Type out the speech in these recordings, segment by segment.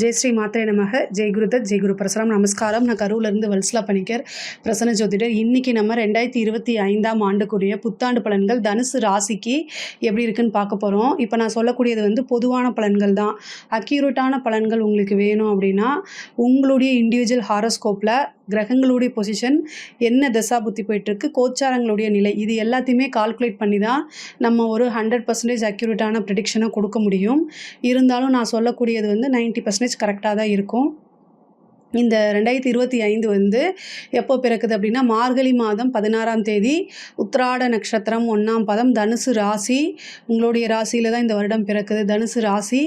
ஜெய் ஸ்ரீ மாத்ரே நமக. ஜெய் குருதத், ஜெய் குரு பிரசரம். நமஸ்காரம். நான் கரூர்லேருந்து வல்சலா பணிக்கர், பிரசன்ன ஜோதிடர். இன்றைக்கி நம்ம 2025ஆம் ஆண்டுக்குரிய புத்தாண்டு பலன்கள் தனுசு ராசிக்கு எப்படி இருக்குன்னு பார்க்க போகிறோம். இப்போ நான் சொல்லக்கூடியது வந்து பொதுவான பலன்கள் தான். அக்யூரேட்டான பலன்கள் உங்களுக்கு வேணும் அப்படின்னா உங்களுடைய இண்டிவிஜுவல் ஹாரோஸ்கோப்பில் கிரகங்களுடைய பொசிஷன், என்ன தசா புத்தி போயிட்டுருக்கு, கோச்சாரங்களுடைய நிலை, இது எல்லாத்தையுமே கால்குலேட் பண்ணி தான் நம்ம ஒரு 100% அக்யூரேட்டான ப்ரெடிக்ஷனை கொடுக்க முடியும். இருந்தாலும் நான் சொல்லக்கூடியது வந்து 90% கரெக்டாக தான் இருக்கும். இந்த 2025 வந்து எப்போ பிறக்குது அப்படின்னா மார்கழி மாதம் 16ஆம் தேதி, உத்திராட நட்சத்திரம் 1ஆம் பதம், தனுசு ராசி. உங்களுடைய ராசியில் தான் இந்த வருடம் பிறக்குது. தனுசு ராசி,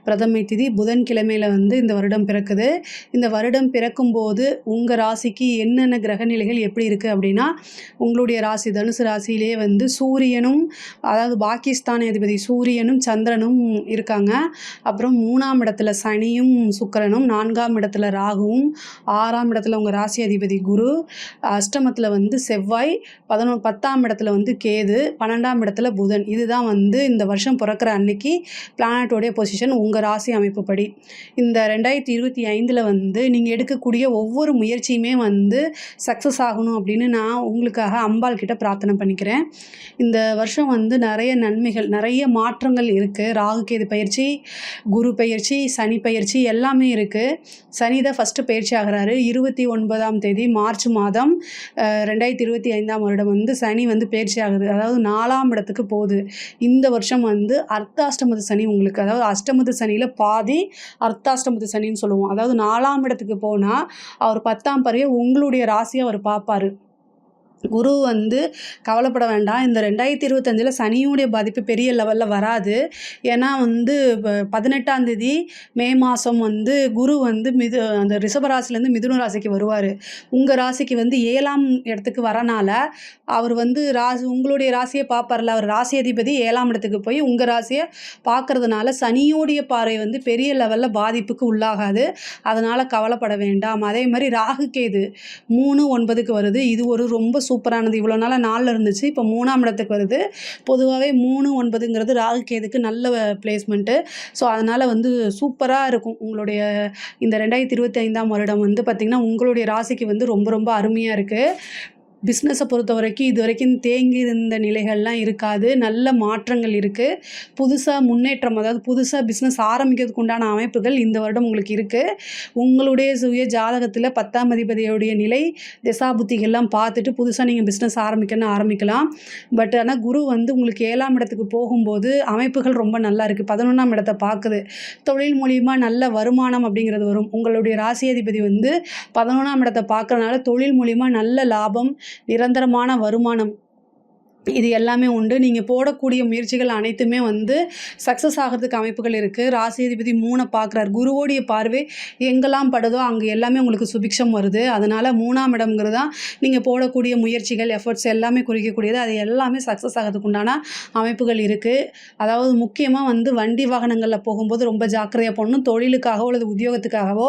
பிரதமை திதி, புதன்கிழமையில் வந்து இந்த வருடம் பிறக்குது. இந்த வருடம் பிறக்கும்போது உங்கள் ராசிக்கு என்னென்ன கிரகநிலைகள் எப்படி இருக்குது அப்படின்னா, உங்களுடைய ராசி தனுசு ராசியிலே வந்து சூரியனும், அதாவது பாகிஸ்தான் அதிபதி சூரியனும் சந்திரனும் இருக்காங்க. அப்புறம் 3ஆம் இடத்துல சனியும் சுக்கிரனும், 4ஆம் இடத்துல ராகுவும், 6ஆம் இடத்துல உங்கள் ராசி அதிபதி குரு, அஷ்டமத்தில் வந்து செவ்வாய், 10ஆம் இடத்துல வந்து கேது, 12ஆம் இடத்துல புதன். இதுதான் வந்து இந்த வருஷம் பிறக்கிற அன்னைக்கு பிளானட்டோடைய பொசிஷன் உங்கள் ராசி அமைப்புப்படி. இந்த 2025 வந்து நீங்கள் எடுக்கக்கூடிய ஒவ்வொரு முயற்சியுமே வந்து சக்ஸஸ் ஆகணும் அப்படின்னு நான் உங்களுக்காக அம்பாள் கிட்ட பிரார்த்தனை பண்ணிக்கிறேன். இந்த வருஷம் வந்து நிறைய நன்மைகள், நிறைய மாற்றங்கள் இருக்குது. ராகு கேது பயிற்சி, குரு பயிற்சி, சனி பயிற்சி எல்லாமே இருக்குது. சனி தான் ஃபஸ்ட்டு பயிற்சி ஆகிறாரு. 29ஆம் தேதி மார்ச் மாதம் 2025ஆம் வருடம் வந்து சனி வந்து பயிற்சி ஆகுது. அதாவது 4ஆம் இடத்துக்கு போகுது. இந்த வருஷம் வந்து அர்த்தாஷ்டமத்து சனி உங்களுக்கு, அதாவது அஷ்டமத்து சனியில் பாதி அர்த்தாஷ்டமத்து சனின்னு சொல்லுவோம். அதாவது 4ஆம் இடத்துக்கு போனால் அவர் 10ஆம் பறையை உங்களுடைய ராசியை அவர் பார்ப்பார். குரு வந்து கவலைப்பட வேண்டாம். இந்த 2025 சனியுடைய பாதிப்பு பெரிய லெவலில் வராது. ஏன்னா வந்து 18ஆம் தேதி மே மாதம் வந்து குரு வந்து அந்த ரிஷபராசிலேருந்து மிதுன ராசிக்கு வருவார். உங்கள் ராசிக்கு வந்து 7ஆம் இடத்துக்கு வரனால அவர் வந்து உங்களுடைய ராசியை பார்ப்பார்ல, அவர் ராசி அதிபதி 7ஆம் இடத்துக்கு போய் உங்கள் ராசியை பார்க்கறதுனால சனியோடைய பார்வை வந்து பெரிய லெவலில் பாதிப்புக்கு உள்ளாகாது. அதனால் கவலைப்பட வேண்டாம். அதே மாதிரி ராகு கேது 3-9க்கு வருது. இது ஒரு ரொம்ப சூப்பரானது. இவ்வளோ நாளாக 4 இருந்துச்சு, இப்போ 3ஆம் இடத்துக்கு வருது. பொதுவாகவே 3-9ங்கிறது ராகு கேதுக்கு நல்ல பிளேஸ்மெண்ட்டு. ஸோ அதனால் வந்து சூப்பராக இருக்கும். உங்களுடைய இந்த 2025ஆம் வருடம் வந்து பார்த்திங்கன்னா உங்களுடைய ராசிக்கு வந்து ரொம்ப ரொம்ப அருமையாக இருக்குது. பிஸ்னஸை பொறுத்த வரைக்கும் இது வரைக்கும் தேங்கி இருந்த நிலைகள்லாம் இருக்காது. நல்ல மாற்றங்கள் இருக்குது. புதுசாக முன்னேற்றம், அதாவது புதுசாக பிஸ்னஸ் ஆரம்பிக்கிறதுக்கு உண்டான அமைப்புகள் இந்த வருடம் உங்களுக்கு இருக்குது. உங்களுடைய சுய ஜாதகத்தில் 10ஆம் அதிபதியுடைய நிலை, திசாபுத்திகள்லாம் பார்த்துட்டு புதுசாக நீங்கள் பிஸ்னஸ் ஆரம்பிக்கலாம். பட் ஆனால் குரு வந்து உங்களுக்கு 7ஆம் இடத்துக்கு போகும்போது அமைப்புகள் ரொம்ப நல்லா இருக்குது. 11ஆம் இடத்தை பார்க்குது. தொழில் மூலியமாக நல்ல வருமானம் அப்படிங்கிறது வரும். உங்களுடைய ராசி அதிபதி வந்து 11ஆம் இடத்தை பார்க்கறனால தொழில் மூலியமாக நல்ல லாபம், நிரந்தரமான வருமானம், இது எல்லாமே உண்டு. நீங்கள் போடக்கூடிய முயற்சிகள் அனைத்துமே வந்து சக்ஸஸ் ஆகிறதுக்கு அமைப்புகள் இருக்குது. ராசி அதிபதி 3 பார்க்குறாரு. குருவோடைய பார்வை எங்கெல்லாம் படுதோ அங்கே எல்லாமே உங்களுக்கு சுபிக்ஷம் வருது. அதனால் 3ஆம் இடம்ங்கிறது தான் நீங்கள் போடக்கூடிய முயற்சிகள், எஃபர்ட்ஸ் எல்லாமே குறிக்கக்கூடியது. அது எல்லாமே சக்ஸஸ் ஆகிறதுக்கு உண்டான அமைப்புகள் இருக்குது. அதாவது முக்கியமாக வந்து வண்டி வாகனங்களில் போகும்போது ரொம்ப ஜாக்கிரதையாக போகணும். தொழிலுக்காகவோ அல்லது உத்தியோகத்துக்காகவோ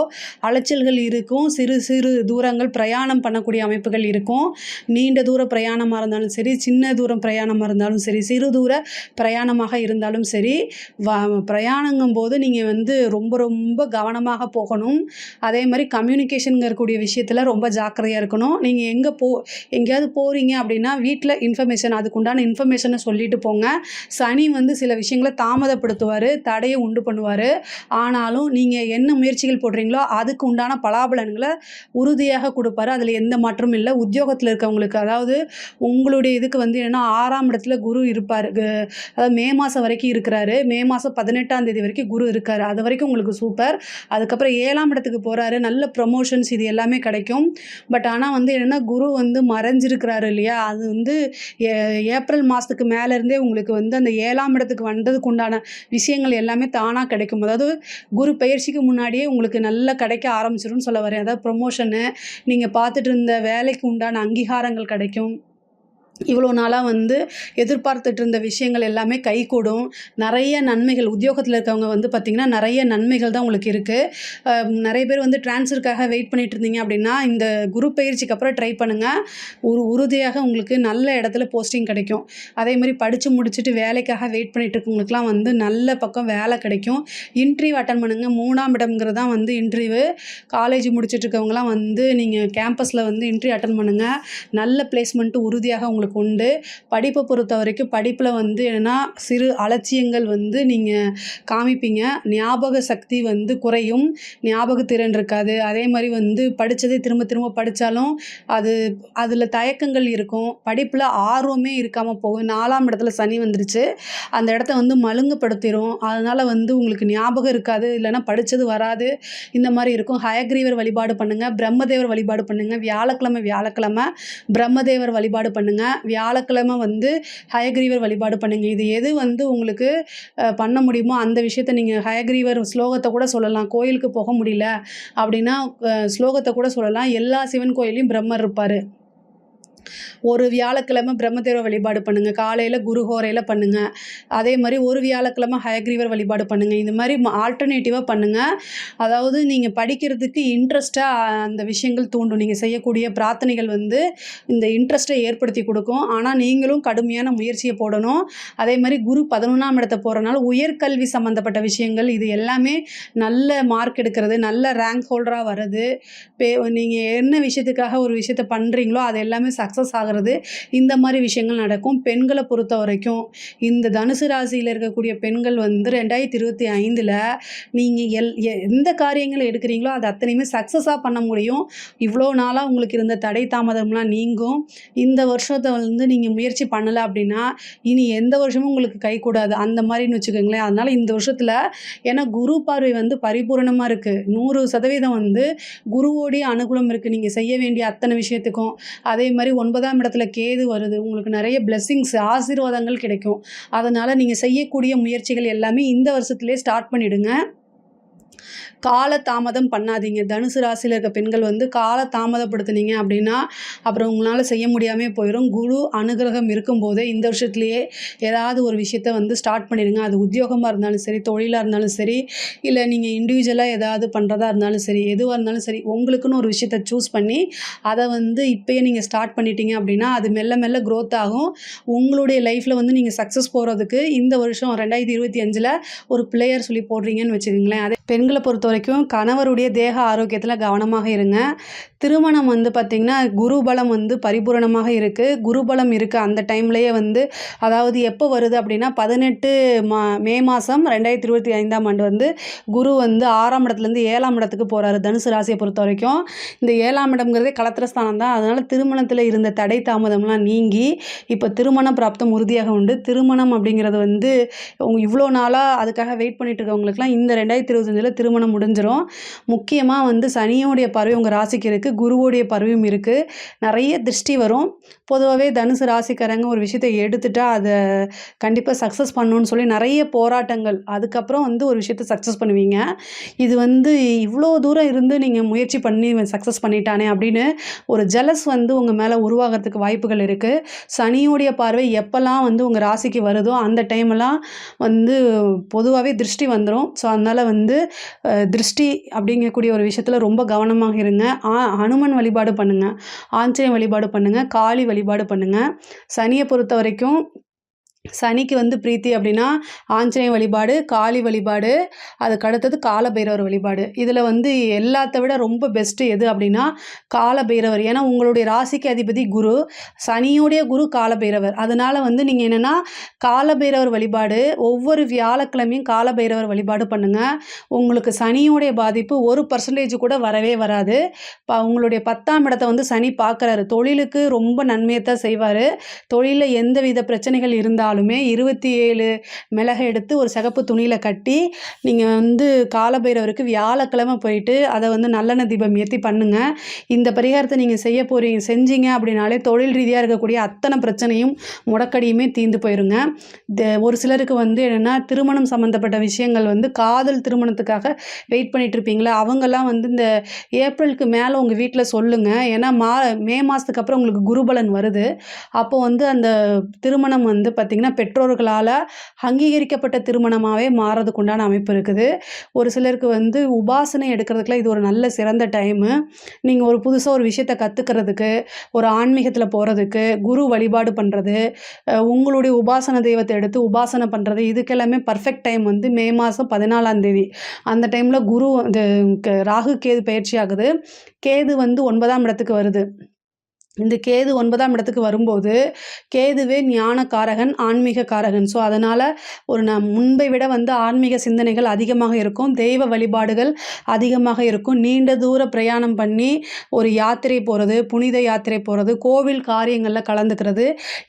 அலைச்சல்கள் இருக்கும். சிறு சிறு தூரங்கள் பிரயாணம் பண்ணக்கூடிய அமைப்புகள் இருக்கும். நீண்ட தூர பிரயாணமாக இருந்தாலும் சரி, சின்ன தூரம் பிரயாணமாக இருந்தாலும் சரி, சிறு தூர பிரயாணமாக இருந்தாலும் சரி, பிரயாணங்கும் போது நீங்கள் வந்து ரொம்ப ரொம்ப கவனமாக போகணும். அதே மாதிரி கம்யூனிகேஷனுங்கக்கூடிய விஷயத்தில் ரொம்ப ஜாக்கிரதையாக இருக்கணும். நீங்கள் எங்கேயாவது போகிறீங்க அப்படின்னா வீட்டில் இன்ஃபர்மேஷன், அதுக்குண்டான இன்ஃபர்மேஷனை சொல்லிட்டு போங்க. சனி வந்து சில விஷயங்களை தாமதப்படுத்துவார், தடையை உண்டு பண்ணுவார். ஆனாலும் நீங்கள் என்ன முயற்சிகள் போடுறீங்களோ அதுக்கு உண்டான பலாபலன்களை உறுதியாக கொடுப்பாரு. அதில் எந்த மாற்றமும் இல்லை. உத்தியோகத்தில் இருக்கவங்களுக்கு, அதாவது உங்களுடைய இதுக்கு வந்து ஏன்னா 6ஆம் இடத்துல குரு இருப்பார். அதாவது மே மாதம் வரைக்கும் இருக்கிறாரு. மே மாதம் 18ஆம் தேதி வரைக்கும் குரு இருக்கார். அது வரைக்கும் உங்களுக்கு சூப்பர். அதுக்கப்புறம் 7ஆம் இடத்துக்கு போகிறாரு. நல்ல ப்ரமோஷன்ஸ் இது எல்லாமே கிடைக்கும். பட் ஆனால் வந்து என்னென்னா குரு வந்து மறைஞ்சிருக்கிறாரு இல்லையா, அது வந்து ஏப்ரல் மாதத்துக்கு மேலேருந்தே உங்களுக்கு வந்து அந்த 7ஆம் இடத்துக்கு வந்ததுக்கு உண்டான விஷயங்கள் எல்லாமே தானாக கிடைக்கும். அதாவது குரு பயிற்சிக்கு முன்னாடியே உங்களுக்கு நல்லா கிடைக்க ஆரம்பிச்சிரும்னு சொல்ல வரேன். அதாவது ப்ரமோஷனு, நீங்கள் பார்த்துட்டு இருந்த வேலைக்கு உண்டான அங்கீகாரங்கள் கிடைக்கும். இவ்வளோ நாளாக வந்து எதிர்பார்த்துட்டு இருந்த விஷயங்கள் எல்லாமே கைகூடும். நிறைய நன்மைகள் உத்தியோகத்தில் இருக்கவங்க வந்து பார்த்திங்கன்னா, நிறைய நன்மைகள் தான் உங்களுக்கு இருக்குது. நிறைய பேர் வந்து ட்ரான்ஸ்ஃபருக்காக வெயிட் பண்ணிட்டு இருந்தீங்க அப்படின்னா, இந்த குரு பயிற்சிக்கு அப்புறம் ட்ரை பண்ணுங்கள். உறுதியாக உங்களுக்கு நல்ல இடத்துல போஸ்டிங் கிடைக்கும். அதேமாதிரி படித்து முடிச்சுட்டு வேலைக்காக வெயிட் பண்ணிட்டு இருக்கவங்களுக்குலாம் வந்து நல்ல பக்கம் வேலை கிடைக்கும். இன்டர்வியூ அட்டன் பண்ணுங்கள். 3ஆம் இடம்ங்கிறது தான் வந்து இன்டர்வியூ. காலேஜ் முடிச்சுட்டு இருக்கவங்கலாம் வந்து நீங்கள் கேம்பஸில் வந்து இன்டர்வியூ அட்டன் பண்ணுங்கள். நல்ல பிளேஸ்மெண்ட்டு உறுதியாக உங்களுக்கு உண்டு. படிப்பை பொறுத்த வரைக்கும் படிப்பில் வந்து என்னென்னா சிறு அலட்சியங்கள் வந்து நீங்கள் காமிப்பீங்க. ஞாபக சக்தி வந்து குறையும். ஞாபகத்திறன் இருக்காது. அதே மாதிரி வந்து படித்ததே திரும்ப திரும்ப படித்தாலும் அதில் தயக்கங்கள் இருக்கும். படிப்பில் ஆர்வமே இருக்காமல் போகும். 4ஆம் இடத்துல சனி வந்துருச்சு. அந்த இடத்த வந்து மழுங்குப்படுத்திடும். அதனால் வந்து உங்களுக்கு ஞாபகம் இருக்காது. இல்லைன்னா படித்தது வராது. இந்த மாதிரி இருக்கும். ஹயக்ரீவர் வழிபாடு பண்ணுங்கள். பிரம்மதேவர் வழிபாடு பண்ணுங்கள். வியாழக்கிழமை பிரம்மதேவர் வழிபாடு பண்ணுங்கள். வியாழக்கிழமை வந்து ஹயக்ரீவர் வழிபாடு பண்ணுங்க. இது எது வந்து உங்களுக்கு பண்ண முடியுமோ அந்த விஷயத்த நீங்கள் ஹயக்ரீவர் ஸ்லோகத்தை கூட சொல்லலாம். கோயிலுக்கு போக முடியல அப்படின்னா ஸ்லோகத்தை கூட சொல்லலாம். எல்லா சிவன் கோயிலையும் பிரம்மர் இருப்பார். ஒரு வியாழக்கிழமை பிரம்மதேவ வழிபாடு பண்ணுங்கள். காலையில் குருஹோரையில் பண்ணுங்கள். அதே மாதிரி ஒரு வியாழக்கிழமை ஹயக்ரீவர் வழிபாடு பண்ணுங்கள். இந்த மாதிரி ஆல்டர்னேட்டிவாக பண்ணுங்கள். அதாவது நீங்கள் படிக்கிறதுக்கு இன்ட்ரெஸ்ட்டாக அந்த விஷயங்கள் தூண்டும். நீங்கள் செய்யக்கூடிய பிரார்த்தனைகள் வந்து இந்த இன்ட்ரெஸ்ட்டை ஏற்படுத்தி கொடுக்கும். ஆனால் நீங்களும் கடுமையான முயற்சியை போடணும். அதே மாதிரி குரு 11ஆம் இடத்தை போகிறனால உயர்கல்வி சம்மந்தப்பட்ட விஷயங்கள் இது எல்லாமே நல்ல மார்க் எடுக்கிறது, நல்ல ரேங்க் ஹோல்டராக வர்றது, நீங்கள் என்ன விஷயத்துக்காக ஒரு விஷயத்தை பண்ணுறீங்களோ அது எல்லாமே சக்ஸஸ் ஆகிறது. இந்த மாதிரி விஷயங்கள் நடக்கும். பெண்களை பொறுத்த வரைக்கும் இந்த தனுசு ராசியில் இருக்கக்கூடிய பெண்கள் வந்து 2025ல் நீங்கள் எந்த காரியங்கள் எடுக்கிறீங்களோ அது அத்தனையுமே சக்ஸஸாக பண்ண முடியும். இவ்வளோ நாளாக உங்களுக்கு இருந்த தடை தாமதம்லாம் நீங்கும். இந்த வருஷத்தை வந்து நீங்கள் முயற்சி பண்ணலை அப்படின்னா இனி எந்த வருஷமும் உங்களுக்கு கைகூடாது. அந்த மாதிரின்னு வச்சுக்கோங்களேன். அதனால் இந்த வருஷத்தில் ஏன்னா குரு பார்வை வந்து பரிபூரணமாக இருக்குது. 100% வந்து குருவோடைய அனுகூலம் இருக்குது நீங்கள் செய்ய வேண்டிய அத்தனை விஷயத்துக்கும். அதே மாதிரி 9ஆம் இடத்துல கேது வருது. உங்களுக்கு நிறைய பிளெஸ்ஸிங்ஸ் ஆசீர்வாதங்கள் கிடைக்கும். அதனால் நீங்கள் செய்யக்கூடிய முயற்சிகள் எல்லாமே இந்த வருஷத்துலேயே ஸ்டார்ட் பண்ணிவிடுங்க. கால தாமதம் பண்ணாதீங்க. தனுசு ராசியில் இருக்க பெண்கள் வந்து கால தாமதப்படுத்துனீங்க அப்படின்னா அப்புறம் உங்களால் செய்ய முடியாமல் போயிடும். குரு அனுகிரகம் இருக்கும்போதே இந்த வருஷத்துலேயே ஏதாவது ஒரு விஷயத்த வந்து ஸ்டார்ட் பண்ணிடுங்க. அது உத்தியோகமாக இருந்தாலும் சரி, தொழிலாக இருந்தாலும் சரி, இல்லை நீங்கள் இண்டிவிஜுவலாக ஏதாவது பண்ணுறதா இருந்தாலும் சரி, எதுவாக இருந்தாலும் சரி, உங்களுக்குன்னு ஒரு விஷயத்த சூஸ் பண்ணி அதை வந்து இப்போயே நீங்கள் ஸ்டார்ட் பண்ணிட்டீங்க அப்படின்னா அது மெல்ல மெல்ல க்ரோத் ஆகும். உங்களுடைய லைஃப்பில் வந்து நீங்கள் சக்ஸஸ் போகிறதுக்கு இந்த வருஷம் 2025ல் ஒரு பிளேயர் சொல்லி போடுறீங்கன்னு வச்சுக்கோங்களேன். அதே பெண்களை பொறுத்த வரைக்கும் கணவருடைய தேக ஆரோக்கியத்தில் கவனமாக இருங்க. திருமணம் வந்து பார்த்திங்கன்னா குருபலம் வந்து பரிபூரணமாக இருக்குது. குருபலம் இருக்குது அந்த டைம்லேயே வந்து அதாவது எப்போ வருது அப்படின்னா 18 மே மாதம் 2025ஆம் ஆண்டு வந்து குரு வந்து 6ஆம் இடத்துலேருந்து 7ஆம் இடத்துக்கு போகிறாரு. தனுசு ராசியை பொறுத்த வரைக்கும் இந்த 7ஆம் இடம்ங்கிறதே களத்திரஸ்தானம் தான். அதனால் திருமணத்தில் இருந்த தடை தாமதம்லாம் நீங்கி இப்போ திருமண பிராப்தம் உறுதியாக உண்டு. திருமணம் அப்படிங்கிறது வந்து இவ்வளோ நாளாக அதுக்காக வெயிட் பண்ணிட்டு இருக்கவங்களுக்குலாம் இந்த 2025ல் திருமணம் முடிஞ்சிடும். முக்கியமாக வந்து சனியோடைய பார்வை உங்கள் ராசிக்கு இருக்குது. குருவோடைய பார்வையும் இருக்குது. நிறைய திருஷ்டி வரும். பொதுவாகவே தனுசு ராசிக்காரங்க ஒரு விஷயத்தை எடுத்துட்டா அதை கண்டிப்பாக சக்ஸஸ் பண்ணணும்னு சொல்லி நிறைய போராட்டங்கள் அதுக்கப்புறம் வந்து ஒரு விஷயத்தை சக்ஸஸ் பண்ணுவீங்க. இது வந்து இவ்வளோ தூரம் இருந்து நீங்கள் முயற்சி பண்ணி சக்ஸஸ் பண்ணிட்டானே அப்படின்னு ஒரு ஜெலஸ் வந்து உங்கள் மேலே உருவாகிறதுக்கு வாய்ப்புகள் இருக்குது. சனியோடைய பார்வை எப்போல்லாம் வந்து உங்கள் ராசிக்கு வருதோ அந்த டைமெல்லாம் வந்து பொதுவாகவே திருஷ்டி வந்துடும். ஸோ அதனால் வந்து திருஷ்டி அப்படிங்கக்கூடிய ஒரு விஷயத்தில் ரொம்ப கவனமாக இருங்க. ஹனுமன் வழிபாடு பண்ணுங்கள். ஆஞ்சநேய வழிபாடு பண்ணுங்கள். காளி வழிபாடு பண்ணுங்கள். சனியை பொறுத்த வரைக்கும் சனிக்கு வந்து பிரீத்தி அப்படின்னா ஆஞ்சநேய வழிபாடு, காளி வழிபாடு, அதுக்கு அடுத்தது காலபைரவர் வழிபாடு. இதில் வந்து எல்லாத்த விட ரொம்ப பெஸ்ட்டு எது அப்படின்னா காலபைரவர். ஏன்னா உங்களுடைய ராசிக்கு அதிபதி குரு, சனியோடைய குரு காலபைரவர். அதனால் வந்து நீங்கள் என்னென்னா காலபைரவர் வழிபாடு ஒவ்வொரு வியாழக்கிழமையும் காலபைரவர் வழிபாடு பண்ணுங்கள். உங்களுக்கு சனியோடைய பாதிப்பு 1% கூட வரவே வராது. உங்களுடைய 10ஆம் இடத்தை வந்து சனி பார்க்குறாரு. தொழிலுக்கு ரொம்ப நன்மையை தான் செய்வார். தொழிலில் எந்த வித பிரச்சனைகள் இருந்தாலும் இருந்தாலுமே 27 மிளகை எடுத்து ஒரு சிகப்பு துணியில் கட்டி நீங்கள் வந்து காலபைரவருக்கு வியாழக்கிழமை போயிட்டு அதை வந்து நல்லெண்ணெய் தீபம் ஏற்றி பண்ணுங்கள். இந்த பரிகாரத்தை நீங்கள் செஞ்சீங்க அப்படின்னாலே தொழில் ரீதியாக இருக்கக்கூடிய அத்தனை பிரச்சனையும் முடக்கடியுமே தீர்ந்து போயிருங்க. ஒரு சிலருக்கு வந்து என்னென்னா திருமணம் சம்மந்தப்பட்ட விஷயங்கள் வந்து காதல் திருமணத்துக்காக வெயிட் பண்ணிட்டு இருப்பீங்களா, அவங்கெல்லாம் வந்து இந்த ஏப்ரலுக்கு மேலே உங்கள் வீட்டில் சொல்லுங்கள். ஏன்னா மே மாதத்துக்கு அப்புறம் உங்களுக்கு குருபலன் வருது. அப்போ வந்து அந்த திருமணம் வந்து பார்த்திங்கன்னா பெற்றோர்களால் அங்கீகரிக்கப்பட்ட திருமணமாகவே மாறதுக்கு உண்டான அமைப்பு இருக்குது. ஒரு சிலருக்கு வந்து உபாசனை எடுக்கிறதுக்குலாம் இது ஒரு நல்ல சிறந்த டைமு. நீங்கள் ஒரு புதுசாக ஒரு விஷயத்தை கற்றுக்கிறதுக்கு, ஒரு ஆன்மீகத்தில் போகிறதுக்கு, குரு வழிபாடு பண்ணுறது, உங்களுடைய உபாசன தெய்வத்தை எடுத்து உபாசனை பண்ணுறது, இதுக்கெல்லாமே பர்ஃபெக்ட் டைம் வந்து மே மாதம் 14ஆம் தேதி. அந்த டைமில் குரு ராகு கேது பயிற்சி ஆகுது. கேது வந்து 9ஆம் இடத்துக்கு வருது. இந்த கேது 9ஆம் இடத்துக்கு வரும்போது கேதுவே ஞான காரகன், ஆன்மீக காரகன். ஸோ அதனால் ஒரு முன்பை விட வந்து ஆன்மீக சிந்தனைகள் அதிகமாக இருக்கும், தெய்வ வழிபாடுகள் அதிகமாக இருக்கும். நீண்ட தூர பிரயாணம் பண்ணி ஒரு யாத்திரை போகிறது, புனித யாத்திரை போகிறது, கோவில் காரியங்களில் கலந்துக்கிறது,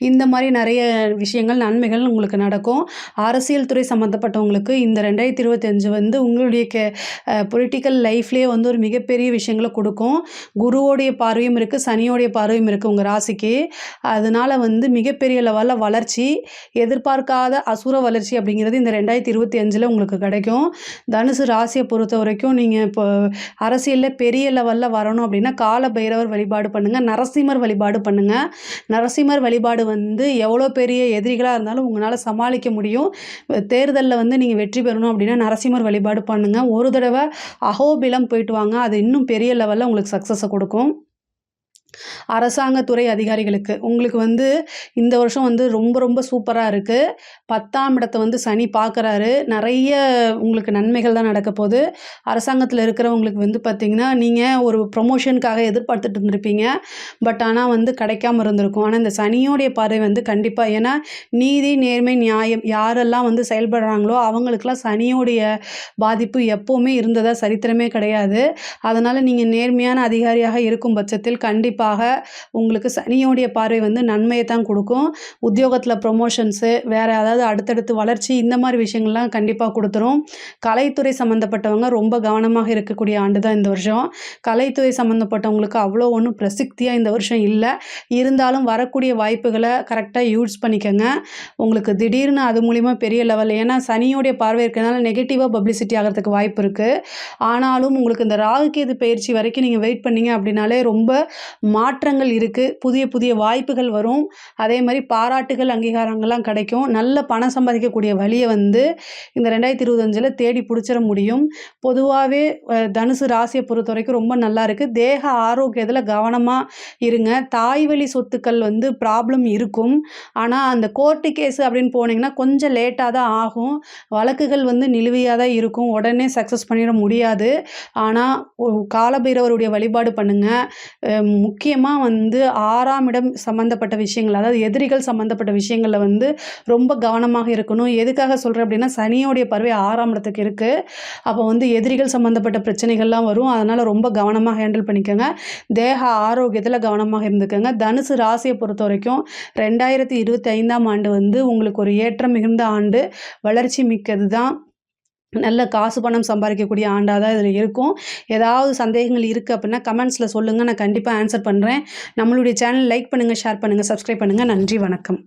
இந்த மாதிரி நிறைய விஷயங்கள் நன்மைகள் உங்களுக்கு நடக்கும். அரசியல் துறை சம்மந்தப்பட்டவங்களுக்கு இந்த 2025 வந்து உங்களுடைய பொலிட்டிக்கல் லைஃப்லேயே வந்து ஒரு மிகப்பெரிய விஷயங்களை கொடுக்கும். குருவோடைய பார்வையும் இருக்குது, சனியோடைய பார்வையும் இருக்குது உங்கள் ராசிக்கு. அதனால் வந்து மிகப்பெரிய லெவலில் வளர்ச்சி, எதிர்பார்க்காத அசுர வளர்ச்சி அப்படிங்கிறது இந்த 2025 உங்களுக்கு கிடைக்கும். தனுசு ராசியை பொறுத்த வரைக்கும் நீங்கள் இப்போ அரசியலில் பெரிய லெவலில் வரணும் அப்படின்னா கால பைரவர் வழிபாடு பண்ணுங்கள், நரசிம்மர் வழிபாடு பண்ணுங்கள். நரசிம்மர் வழிபாடு வந்து எவ்வளோ பெரிய எதிரிகளாக இருந்தாலும் உங்களால் சமாளிக்க முடியும். தேர்தலில் வந்து நீங்கள் வெற்றி பெறணும் அப்படின்னா நரசிம்மர் வழிபாடு பண்ணுங்கள். ஒரு தடவை அஹோபிலம் போயிட்டு வாங்க, அது இன்னும் பெரிய லெவலில் உங்களுக்கு சக்ஸஸை கொடுக்கும். அரசாங்கத்துறை அதிகாரிகளுக்கு உங்களுக்கு வந்து இந்த வருஷம் வந்து ரொம்ப ரொம்ப சூப்பராக இருக்குது. 10ஆம் இடத்தை வந்து சனி பார்க்குறாரு. நிறைய உங்களுக்கு நன்மைகள் தான் நடக்க போகுது. அரசாங்கத்தில் இருக்கிறவங்களுக்கு வந்து பார்த்திங்கன்னா நீங்கள் ஒரு ப்ரொமோஷனுக்காக எதிர்பார்த்துட்டு இருந்திருப்பீங்க, பட் ஆனால் வந்து கிடைக்காம இருந்திருக்கும். ஆனால் இந்த சனியோடைய பார்வை வந்து கண்டிப்பாக, ஏன்னா நீதி நேர்மை நியாயம் யாரெல்லாம் வந்து செயல்படுறாங்களோ அவங்களுக்கெல்லாம் சனியோடைய பாதிப்பு எப்போவுமே இருந்ததா சரித்திரமே கிடையாது. அதனால் நீங்கள் நேர்மையான அதிகாரியாக இருக்கும் பட்சத்தில் கண்டிப்பாக உங்களுக்கு சனியோடைய பார்வை வந்து நன்மையை தான் கொடுக்கும். உத்தியோகத்தில் ப்ரொமோஷன்ஸு, வேறு அதாவது அடுத்தடுத்து வளர்ச்சி, இந்த மாதிரி விஷயங்கள்லாம் கண்டிப்பாக கொடுத்துரும். கலைத்துறை சம்மந்தப்பட்டவங்க ரொம்ப கவனமாக இருக்கக்கூடிய ஆண்டு தான் இந்த வருஷம். கலைத்துறை சம்மந்தப்பட்டவங்களுக்கு அவ்வளோ ஒன்றும் பிரசித்தியாக இந்த வருஷம் இல்லை. இருந்தாலும் வரக்கூடிய வாய்ப்புகளை கரெக்டாக யூஸ் பண்ணிக்கோங்க. உங்களுக்கு திடீர்னு அது மூலிமா பெரிய லெவல், ஏன்னா சனியோடைய பார்வை இருக்கிறதுனால நெகட்டிவாக பப்ளிசிட்டி ஆகிறதுக்கு வாய்ப்பு இருக்குது. ஆனாலும் உங்களுக்கு இந்த ராகு கேது பயிற்சி வரைக்கும் நீங்கள் வெயிட் பண்ணீங்க அப்படின்னாலே ரொம்ப மாற்றங்கள் இருக்குது, புதிய புதிய வாய்ப்புகள் வரும். அதே மாதிரி பாராட்டுகள் அங்கீகாரங்கள்லாம் கிடைக்கும். நல்ல பணம் சம்பாதிக்கக்கூடிய வழியை வந்து இந்த 2025 தேடி பிடிச்சிட முடியும். பொதுவாகவே தனுசு ராசியை பொறுத்த வரைக்கும் ரொம்ப நல்லா இருக்குது. தேக ஆரோக்கியத்தில் கவனமாக இருங்க. தாய் வழி சொத்துக்கள் வந்து ப்ராப்ளம் இருக்கும். ஆனால் அந்த கோர்ட்டு கேஸு அப்படின்னு போனீங்கன்னா கொஞ்சம் லேட்டாக தான் ஆகும். வழக்குகள் வந்து நிலுவையாக தான் இருக்கும், உடனே சக்ஸஸ் பண்ணிட முடியாது. ஆனால் காலபைரவருடைய வழிபாடு பண்ணுங்கள். முக்கியமாக வந்து 6ஆம் இடம் சம்மந்தப்பட்ட விஷயங்கள், அதாவது எதிரிகள் சம்மந்தப்பட்ட விஷயங்களில் வந்து ரொம்ப கவனமாக இருக்கணும். எதுக்காக சொல்கிறேன் அப்படின்னா சனியோடைய பார்வை 6ஆம் இடத்துக்கு இருக்குது. அப்போ வந்து எதிரிகள் சம்மந்தப்பட்ட பிரச்சனைகள்லாம் வரும். அதனால் ரொம்ப கவனமாக ஹேண்டில் பண்ணிக்கோங்க. தேக ஆரோக்கியத்தில் கவனமாக இருந்துக்கோங்க. தனுசு ராசியை பொறுத்த வரைக்கும் 2025ஆம் ஆண்டு வந்து உங்களுக்கு ஒரு ஏற்றம் மிகுந்த ஆண்டு, வளர்ச்சி மிக்கது தான். நல்ல காசு பணம் சம்பாதிக்கக்கூடிய ஆண்டாக தான் இதில் இருக்கும். ஏதாவது சந்தேகங்கள் இருக்குது அப்படின்னா கமெண்ட்ஸில் சொல்லுங்கள், நான் கண்டிப்பாக ஆன்சர் பண்ணுறேன். நம்மளுடைய சேனல் லைக் பண்ணுங்கள், ஷேர் பண்ணுங்கள், சப்ஸ்கிரைப் பண்ணுங்கள். நன்றி, வணக்கம்.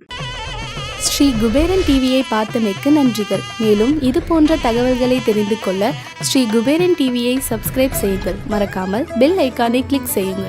ஸ்ரீ குபேரன் டிவியை பார்த்தமைக்கு நன்றிகள். மேலும் இது போன்ற தகவல்களை தெரிந்து கொள்ள ஸ்ரீ குபேரன் டிவியை சப்ஸ்கிரைப் செய்யுங்கள். மறக்காமல் பெல் ஐக்கானை கிளிக் செய்யுங்கள்.